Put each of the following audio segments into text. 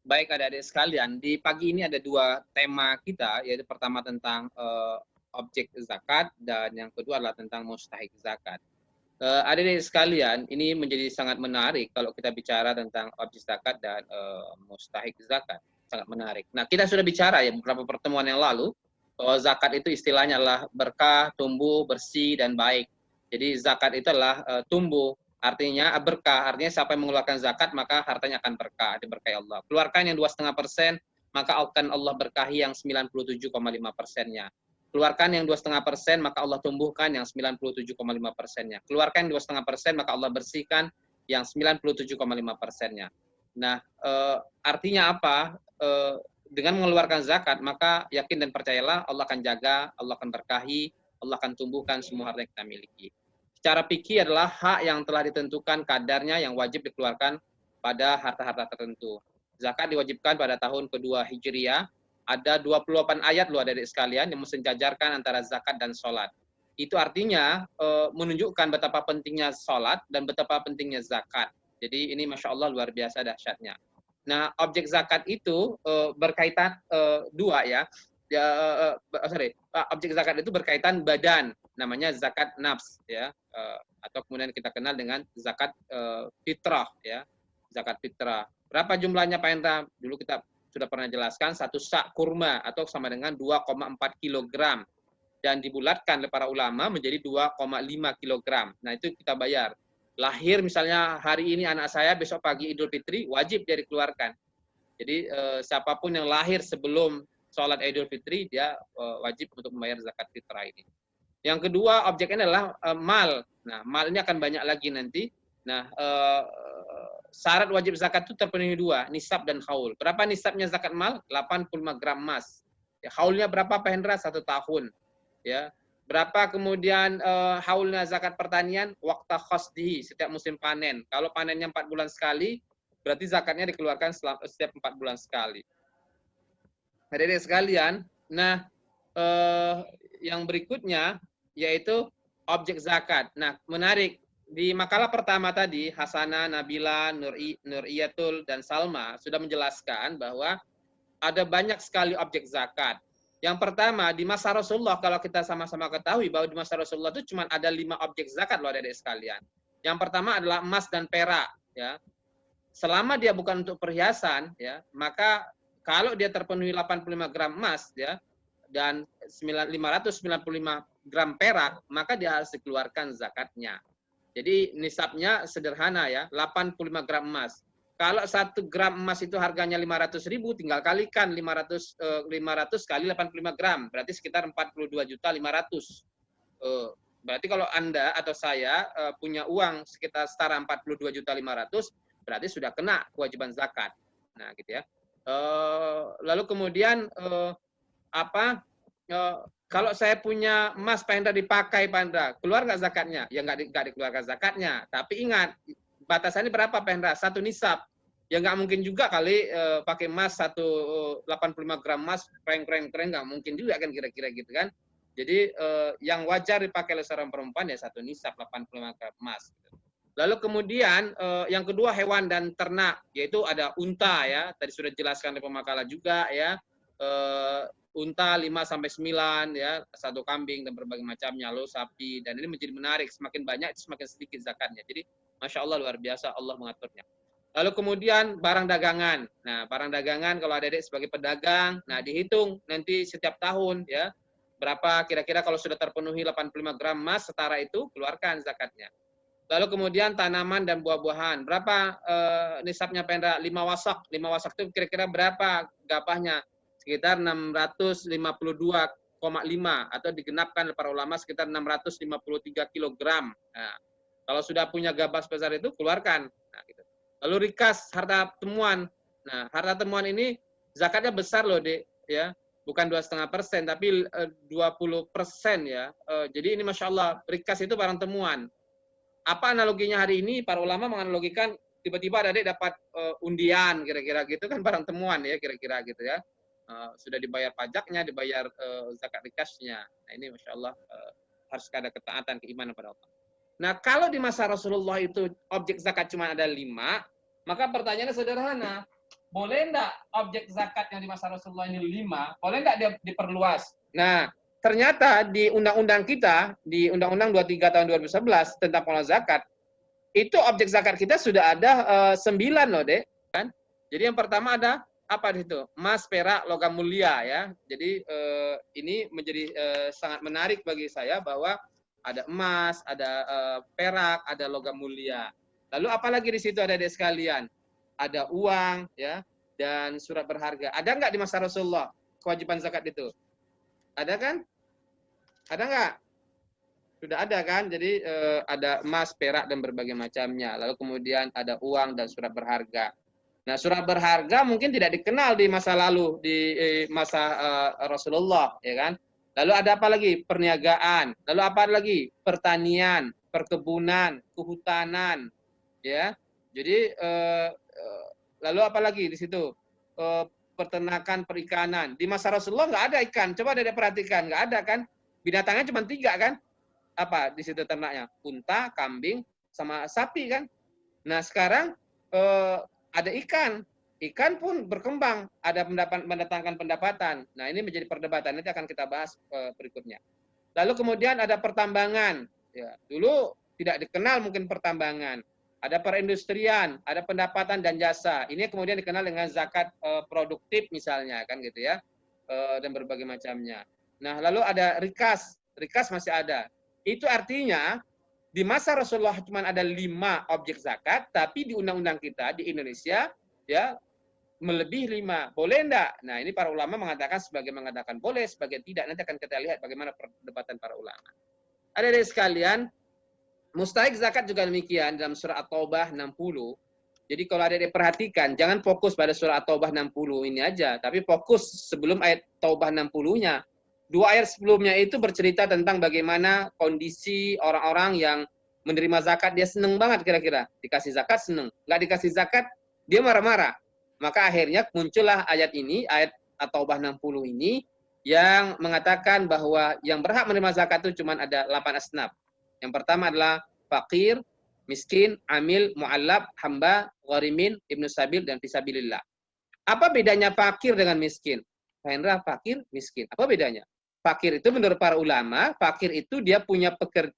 Baik adik-adik sekalian, di pagi ini ada dua tema kita, yaitu pertama tentang objek zakat dan yang kedua adalah tentang mustahik zakat. Adik-adik sekalian, ini menjadi sangat menarik kalau kita bicara tentang objek zakat dan mustahik zakat. Sangat menarik. Nah, kita sudah bicara ya beberapa pertemuan yang lalu bahwa zakat itu istilahnya adalah berkah, tumbuh, bersih, dan baik. Jadi zakat itu adalah tumbuh, artinya berkah, artinya siapa yang mengeluarkan zakat maka hartanya akan berkah, diberkahi Allah. Keluarkan yang 2,5%, maka akan Allah berkahi yang 97,5%-nya. Keluarkan yang 2,5%, maka Allah tumbuhkan yang 97,5%-nya. Keluarkan 2,5%, maka Allah bersihkan yang 97,5%-nya. Nah, artinya apa? Dengan mengeluarkan zakat, maka yakin dan percayalah Allah akan jaga, Allah akan berkahi, Allah akan tumbuhkan semua harta yang kita miliki. Secara fikih adalah hak yang telah ditentukan kadarnya yang wajib dikeluarkan pada harta-harta tertentu. Zakat diwajibkan pada tahun kedua Hijriah. Ada 28 ayat loh adik-adik sekalian yang mensejajarkan antara zakat dan sholat. Itu artinya menunjukkan betapa pentingnya sholat dan betapa pentingnya zakat. Jadi ini Masya Allah luar biasa dahsyatnya. Nah, objek zakat itu berkaitan dua ya. Objek zakat itu berkaitan badan, namanya zakat nafs ya, atau kemudian kita kenal dengan zakat fitrah ya, zakat fitrah. Berapa jumlahnya Pak Hendra? Dulu kita sudah pernah jelaskan, satu sak kurma atau sama dengan 2,4 kilogram dan dibulatkan oleh para ulama menjadi 2,5 kilogram. Nah, itu kita bayar. Lahir misalnya hari ini anak saya, besok pagi Idul Fitri, wajib dia dikeluarkan. Jadi siapapun yang lahir sebelum sholat Idul Fitri, dia wajib untuk membayar zakat fitrah ini. Yang kedua, objeknya adalah mal. Nah, mal ini akan banyak lagi nanti. Nah, syarat wajib zakat itu terpenuhi dua, nisab dan haul. Berapa nisabnya zakat mal? 85 gram emas. Ya, haulnya berapa Pak Hendra? 1 tahun. Ya. Berapa kemudian haulnya zakat pertanian? Waqta khosdihi, setiap musim panen. Kalau panennya 4 bulan sekali, berarti zakatnya dikeluarkan setiap 4 bulan sekali. Hadirin sekalian, nah yang berikutnya yaitu objek zakat. Nah, menarik. Di makalah pertama tadi, Hasanah, Nabila, Nuriyatul, dan Salma sudah menjelaskan bahwa ada banyak sekali objek zakat. Yang pertama, di masa Rasulullah, kalau kita sama-sama ketahui bahwa di masa Rasulullah itu cuma ada 5 objek zakat loh adik-adik sekalian. Yang pertama adalah emas dan perak. Ya. Selama dia bukan untuk perhiasan, ya, maka kalau dia terpenuhi 85 gram emas, ya, dan 595 gram perak, maka dia harus dikeluarkan zakatnya. Jadi nisabnya sederhana ya, 85 gram emas. Kalau 1 gram emas itu harganya 500.000, tinggal kalikan 500 kali 85 gram, berarti sekitar 42.500.000. Berarti kalau Anda atau saya punya uang sekitar setara 42.500.000, berarti sudah kena kewajiban zakat. Nah, gitu ya. Lalu kemudian kalau saya punya emas Pak Hendra dipakai Pak Hendra, keluar nggak zakatnya? Ya nggak dikeluarkan zakatnya. Tapi ingat, batasannya berapa Pak Hendra? 1 nisab. Ya nggak mungkin juga kali pakai emas 85 gram emas, keren nggak mungkin juga kan kira-kira gitu kan. Jadi yang wajar dipakai oleh seorang perempuan ya 1 nisab 85 gram emas. Lalu kemudian yang kedua hewan dan ternak, yaitu ada unta ya, tadi sudah dijelaskan oleh pemakalah juga ya. Unta 5-9 ya, 1 kambing dan berbagai macamnya, lalu sapi, dan ini menjadi menarik, semakin banyak itu semakin sedikit zakatnya. Jadi Masya Allah luar biasa Allah mengaturnya. Lalu kemudian barang dagangan. Nah, barang dagangan kalau adik-adik sebagai pedagang, nah dihitung nanti setiap tahun ya, berapa kira-kira kalau sudah terpenuhi 85 gram emas setara itu, keluarkan zakatnya. Lalu kemudian tanaman dan buah-buahan. Berapa nisabnya Pendra? 5 wasak. 5 wasak itu kira-kira berapa gabahnya? Sekitar 652,5 atau digenapkan oleh para ulama sekitar 653 kilogram. Nah, kalau sudah punya gabah sebesar itu, keluarkan. Nah, gitu. Lalu rikas, harta temuan. Nah, harta temuan ini zakatnya besar loh, Dek. Ya. Bukan 2,5%, tapi 20% ya. Jadi ini Masya Allah, rikas itu barang temuan. Apa analoginya hari ini? Para ulama menganalogikan tiba-tiba ada adik dapat undian kira-kira gitu kan barang temuan ya kira-kira gitu ya. Sudah dibayar pajaknya, dibayar zakat rikasnya. Nah ini Masya Allah harus ada ketaatan keimanan pada Allah. Nah kalau di masa Rasulullah itu objek zakat cuma ada 5, maka pertanyaannya sederhana. boleh enggak objek zakat yang di masa Rasulullah ini 5, boleh enggak dia diperluas? Nah, ternyata di undang-undang kita, di Undang-Undang 23 tahun 2011 tentang pengelolaan zakat, itu objek zakat kita sudah ada 9 loh, Dek. Kan? Jadi yang pertama ada apa di situ? Emas, perak, logam mulia ya. Jadi ini menjadi sangat menarik bagi saya bahwa ada emas, ada perak, ada logam mulia. Lalu apalagi di situ ada, Dek sekalian? Ada uang ya dan surat berharga. Ada nggak di masa Rasulullah kewajiban zakat itu? Ada kan? Ada nggak? Sudah ada kan? Jadi ada emas, perak dan berbagai macamnya. Lalu kemudian ada uang dan surat berharga. Nah, surat berharga mungkin tidak dikenal di masa lalu, di masa Rasulullah, ya kan? Lalu ada apa lagi? Perniagaan. Lalu apa lagi? Pertanian, perkebunan, kehutanan, ya. Jadi lalu apa lagi di situ? Peternakan, perikanan. Di masa Rasulullah nggak ada ikan. Coba Dede perhatikan, nggak ada kan? Binatangnya cuma 3 kan? Apa di situ ternaknya? Unta, kambing, sama sapi kan? Nah sekarang ada ikan. Ikan pun berkembang, ada mendatangkan pendapatan. Nah ini menjadi perdebatan, nanti akan kita bahas berikutnya. Lalu kemudian ada pertambangan. Ya, dulu tidak dikenal mungkin pertambangan. Ada perindustrian, ada pendapatan dan jasa. Ini kemudian dikenal dengan zakat produktif misalnya, kan gitu ya, dan berbagai macamnya. Nah lalu ada rikas, rikas masih ada. Itu artinya di masa Rasulullah cuma ada 5 objek zakat, tapi di undang-undang kita di Indonesia ya melebihi 5. Boleh enggak? Nah, ini para ulama mengatakan sebagai mengatakan boleh, sebagai tidak. Nanti akan kita lihat bagaimana perdebatan para ulama. Adik-adik sekalian, mustahik zakat juga demikian dalam surah At-Taubah 60. Jadi kalau adik-adik perhatikan, jangan fokus pada surah At-Taubah 60 ini aja, tapi fokus sebelum ayat Taubah 60-nya. 2 ayat sebelumnya itu bercerita tentang bagaimana kondisi orang-orang yang menerima zakat, dia seneng banget kira-kira. Dikasih zakat seneng. Nggak dikasih zakat, dia marah-marah. Maka akhirnya muncullah ayat ini, ayat At-Taubah 60 ini, yang mengatakan bahwa yang berhak menerima zakat itu cuma ada 8 asnaf. Yang pertama adalah fakir, miskin, amil, mu'allab, hamba, gharimin, ibnu sabil, dan fisabilillah. Apa bedanya fakir dengan miskin? Hendra, fakir, miskin. Apa bedanya? Fakir itu menurut para ulama, fakir itu dia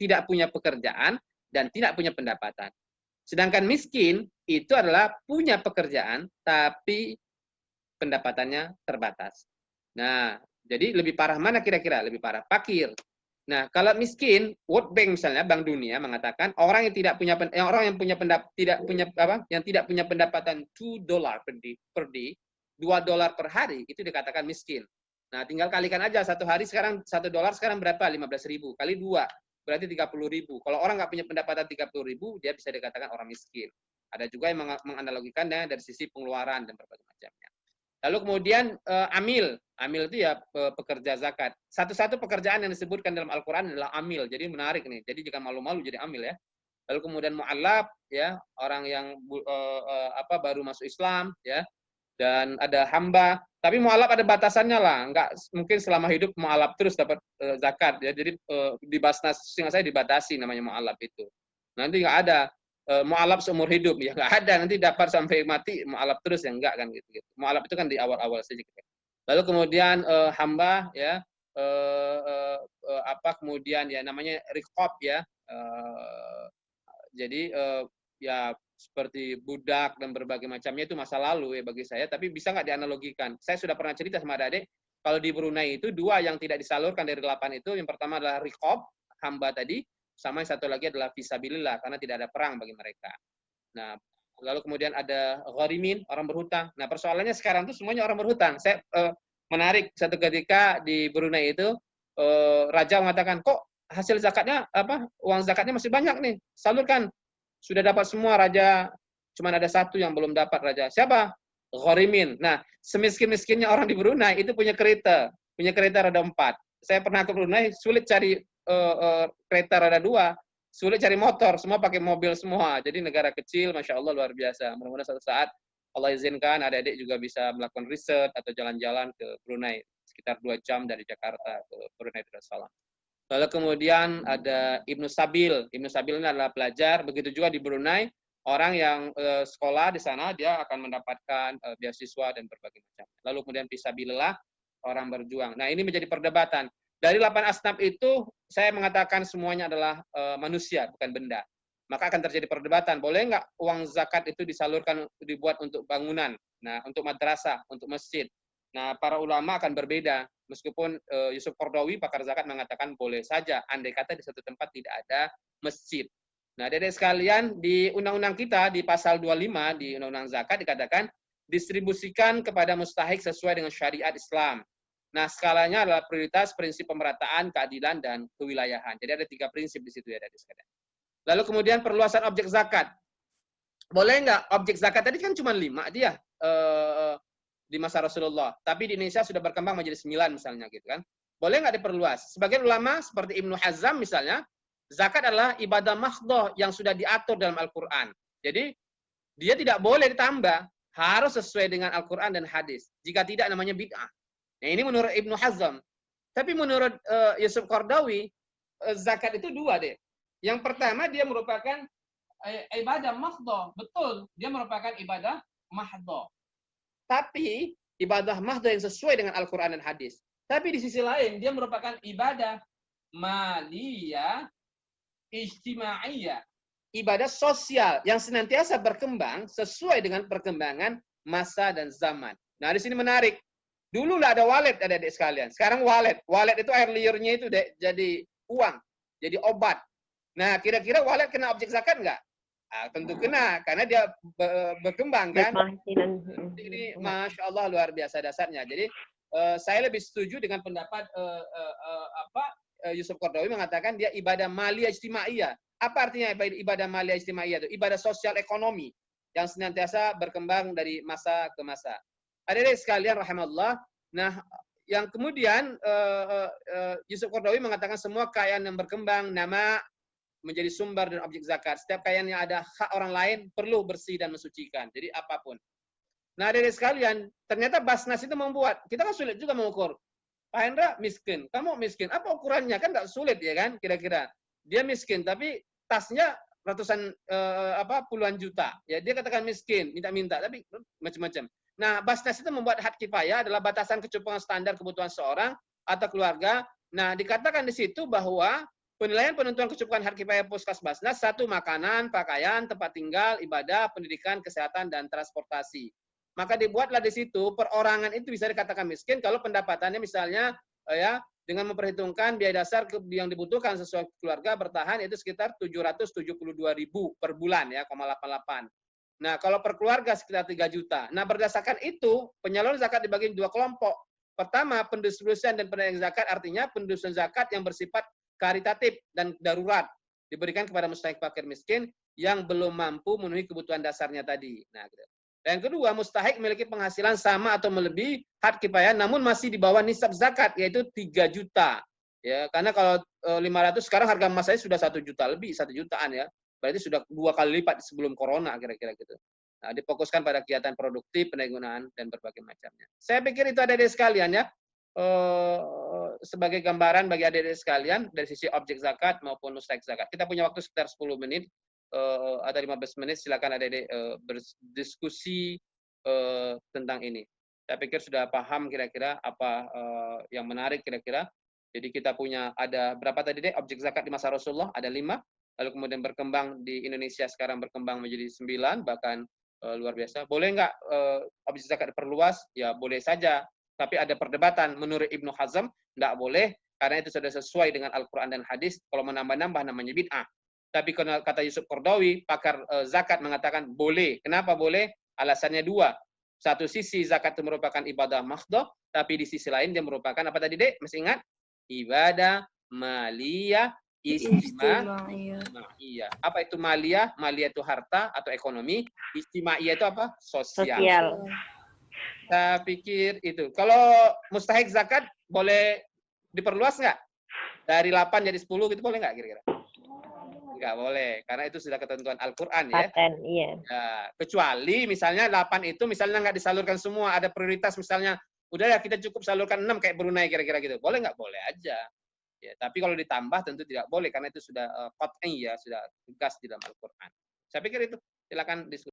tidak punya pekerjaan dan tidak punya pendapatan. Sedangkan miskin itu adalah punya pekerjaan tapi pendapatannya terbatas. Nah, jadi lebih parah mana kira-kira? Lebih parah fakir. Nah, kalau miskin, World Bank misalnya, Bank Dunia mengatakan orang yang tidak punya tidak punya pendapatan $2 per day, $2 per hari itu dikatakan miskin. Nah, tinggal kalikan aja satu hari sekarang $1 sekarang berapa? 15.000 kali 2 berarti 30.000. Kalau orang nggak punya pendapatan 30.000, dia bisa dikatakan orang miskin. Ada juga yang menganalogikannya dari sisi pengeluaran dan berbagai macamnya. Lalu kemudian amil. Amil itu ya pekerja zakat. Satu-satu pekerjaan yang disebutkan dalam Al-Quran adalah amil. Jadi menarik nih. Jadi jika malu-malu jadi amil ya. Lalu kemudian mu'allab ya, orang yang baru masuk Islam ya. Dan ada hamba. Tapi mu'allab ada batasannya lah. Enggak mungkin selama hidup mu'allab terus dapat zakat ya. Jadi di Basnas seingat saya dibatasi namanya mu'allab itu. Nanti enggak ada mu'alaf seumur hidup ya nggak ada, nanti dapat sampai mati mu'alaf terus ya enggak kan gitu. Mu'alaf itu kan di awal-awal saja gitu. Lalu kemudian hamba ya kemudian ya namanya riqab ya. Jadi ya seperti budak dan berbagai macamnya itu masa lalu ya bagi saya, tapi bisa nggak dianalogikan? Saya sudah pernah cerita sama adik-adik, kalau di Brunei itu 2 yang tidak disalurkan dari 8 itu, yang pertama adalah riqab, hamba tadi, sama yang satu lagi adalah fisabilillah, karena tidak ada perang bagi mereka. Nah, lalu kemudian ada gharimin, orang berhutang. Nah, persoalannya sekarang itu semuanya orang berhutang. Saya menarik satu ketika di Brunei itu, raja mengatakan, kok hasil zakatnya, uang zakatnya masih banyak nih, salurkan. Sudah dapat semua raja, cuma ada satu yang belum dapat raja. Siapa? Gharimin. Nah, semiskin-miskinnya orang di Brunei itu punya kereta roda 4. Saya pernah ke Brunei, sulit cari kereta roda 2, sulit cari motor, semua pakai mobil semua. Jadi negara kecil, Masya Allah luar biasa. Mudah-mudahan suatu saat Allah izinkan adik-adik juga bisa melakukan riset atau jalan-jalan ke Brunei, sekitar 2 jam dari Jakarta ke Brunei Darussalam. Lalu kemudian ada Ibnu Sabil. Ibnu Sabil ini adalah pelajar. Begitu juga di Brunei, Orang yang sekolah di sana dia akan mendapatkan beasiswa dan berbagai macam. Lalu kemudian fisabilillah, orang berjuang. Nah, ini menjadi perdebatan. Dari 8 asnaf itu saya mengatakan semuanya adalah manusia, bukan benda. Maka akan terjadi perdebatan. Boleh nggak uang zakat itu disalurkan, dibuat untuk bangunan, nah untuk madrasah, untuk masjid. Nah, para ulama akan berbeda. Meskipun Yusuf Qaradawi, pakar zakat, mengatakan boleh saja, andai kata di satu tempat tidak ada masjid. Nah, adik-adik sekalian, di undang-undang kita, di pasal 25, di undang-undang zakat, dikatakan distribusikan kepada mustahik sesuai dengan syariat Islam. Nah, skalanya adalah prioritas, prinsip pemerataan, keadilan, dan kewilayahan. Jadi ada 3 prinsip di situ ya, adik-adik sekalian. Lalu kemudian perluasan objek zakat. Boleh nggak objek zakat tadi kan cuma 5 dia di masa Rasulullah. Tapi di Indonesia sudah berkembang menjadi 9 misalnya gitu kan. Boleh nggak diperluas? Sebagian ulama seperti Ibnu Hazm misalnya, zakat adalah ibadah mahdhah yang sudah diatur dalam Al-Quran. Jadi dia tidak boleh ditambah, harus sesuai dengan Al-Quran dan hadis. Jika tidak namanya bid'ah. Nah, ini menurut Ibnu Hazm. Tapi menurut Yusuf Qaradawi, zakat itu 2 deh. Yang pertama dia merupakan ibadah mahdhah. Betul, dia merupakan ibadah mahdhah. Tapi ibadah mahdhah yang sesuai dengan Al-Quran dan hadis. Tapi di sisi lain dia merupakan ibadah maliyah ijtimaiyah, ibadah sosial yang senantiasa berkembang sesuai dengan perkembangan masa dan zaman. Nah, di sini menarik. Dulu lah ada wallet, adik-adik sekalian. Sekarang wallet. Wallet itu air liurnya itu jadi uang, jadi obat. Nah, kira-kira wallet kena objek zakat nggak? Nah, tentu kena, karena dia berkembang kan. Ini Masya Allah luar biasa dasarnya. Jadi saya lebih setuju dengan pendapat Yusuf Qaradawi mengatakan dia ibadah maliyah ijtimaiyah. Apa artinya ibadah maliyah ijtimaiyah itu? Ibadah sosial ekonomi yang senantiasa berkembang dari masa ke masa. Hadirin sekalian rahimallah. Nah, yang kemudian Yusuf Qaradawi mengatakan semua kekayaan yang berkembang nama menjadi sumber dan objek zakat. Setiap kekayaan yang ada hak orang lain perlu bersih dan mensucikan. Jadi apapun. Nah, adik-adik sekalian, ternyata Basnas itu membuat, kita kan sulit juga mengukur. Pak Hendra miskin, kamu miskin. Apa ukurannya? Kan nggak sulit ya kan, kira-kira. Dia miskin, tapi tasnya ratusan puluhan juta. Ya, dia katakan miskin, minta-minta, tapi macam-macam. Nah, Basnas itu membuat hak kifayah adalah batasan kecukupan standar kebutuhan seorang atau keluarga. Nah, dikatakan di situ bahwa penilaian penentuan kecukupan hak kifayah Puskas Basnas, 1, makanan, pakaian, tempat tinggal, ibadah, pendidikan, kesehatan, dan transportasi. Maka dibuatlah di situ perorangan itu bisa dikatakan miskin kalau pendapatannya misalnya dengan memperhitungkan biaya dasar yang dibutuhkan sesuai keluarga bertahan itu sekitar 772.000 per bulan ya, 0,88. Nah, kalau per keluarga sekitar 3 juta. Nah, berdasarkan itu penyaluran zakat dibagi 2 kelompok. Pertama, pendistribusian dan penerimaan zakat, artinya pendistribusian zakat yang bersifat karitatif dan darurat diberikan kepada mustahik fakir miskin yang belum mampu memenuhi kebutuhan dasarnya tadi. Nah, gitu. Dan yang kedua, mustahik memiliki penghasilan sama atau melebihi hak kifayah namun masih di bawah nisab zakat yaitu 3 juta. Ya, karena kalau 500 sekarang harga emas saya sudah 1 juta lebih, 1 jutaan ya. Berarti sudah 2 kali lipat sebelum corona kira-kira gitu. Nah, difokuskan pada kegiatan produktif, pendagungan dan berbagai macamnya. Saya pikir itu ada di sekalian ya. Sebagai gambaran bagi adik-adik sekalian dari sisi objek zakat maupun mustahik zakat. Kita punya waktu sekitar 10 menit atau 15 menit, silakan adik-adik berdiskusi tentang ini. Saya pikir sudah paham kira-kira apa yang menarik kira-kira. Jadi kita punya ada berapa tadi deh objek zakat di masa Rasulullah? Ada 5. Lalu kemudian berkembang di Indonesia sekarang berkembang menjadi 9, bahkan luar biasa. Boleh nggak objek zakat diperluas? Ya boleh saja. Tapi ada perdebatan. Menurut Ibnu Hazm, nggak boleh, karena itu sudah sesuai dengan Al-Quran dan hadis. Kalau menambah-nambah namanya bid'ah. Tapi kata Yusuf Qaradawi, pakar zakat mengatakan boleh. Kenapa boleh? Alasannya 2. Satu sisi zakat itu merupakan ibadah mahdhah, tapi di sisi lain dia merupakan apa tadi dek? Masih ingat? Ibadah maliyah istimaiyah. Apa itu maliyah? Maliyah itu harta atau ekonomi. Istimaiyah itu apa? Sosial. Saya pikir itu. Kalau mustahik zakat boleh diperluas nggak? Dari 8 jadi 10 gitu boleh nggak kira-kira? Nggak boleh, karena itu sudah ketentuan Al-Quran ya. Iya. Ya. Kecuali misalnya 8 itu misalnya nggak disalurkan semua, ada prioritas misalnya, udah ya kita cukup salurkan 6 kayak Brunei kira-kira gitu. Boleh nggak? Boleh aja. Ya, tapi kalau ditambah tentu tidak boleh, karena itu sudah qat'i ya, sudah tegas di dalam Al-Quran. Saya pikir itu. Silakan diskusi.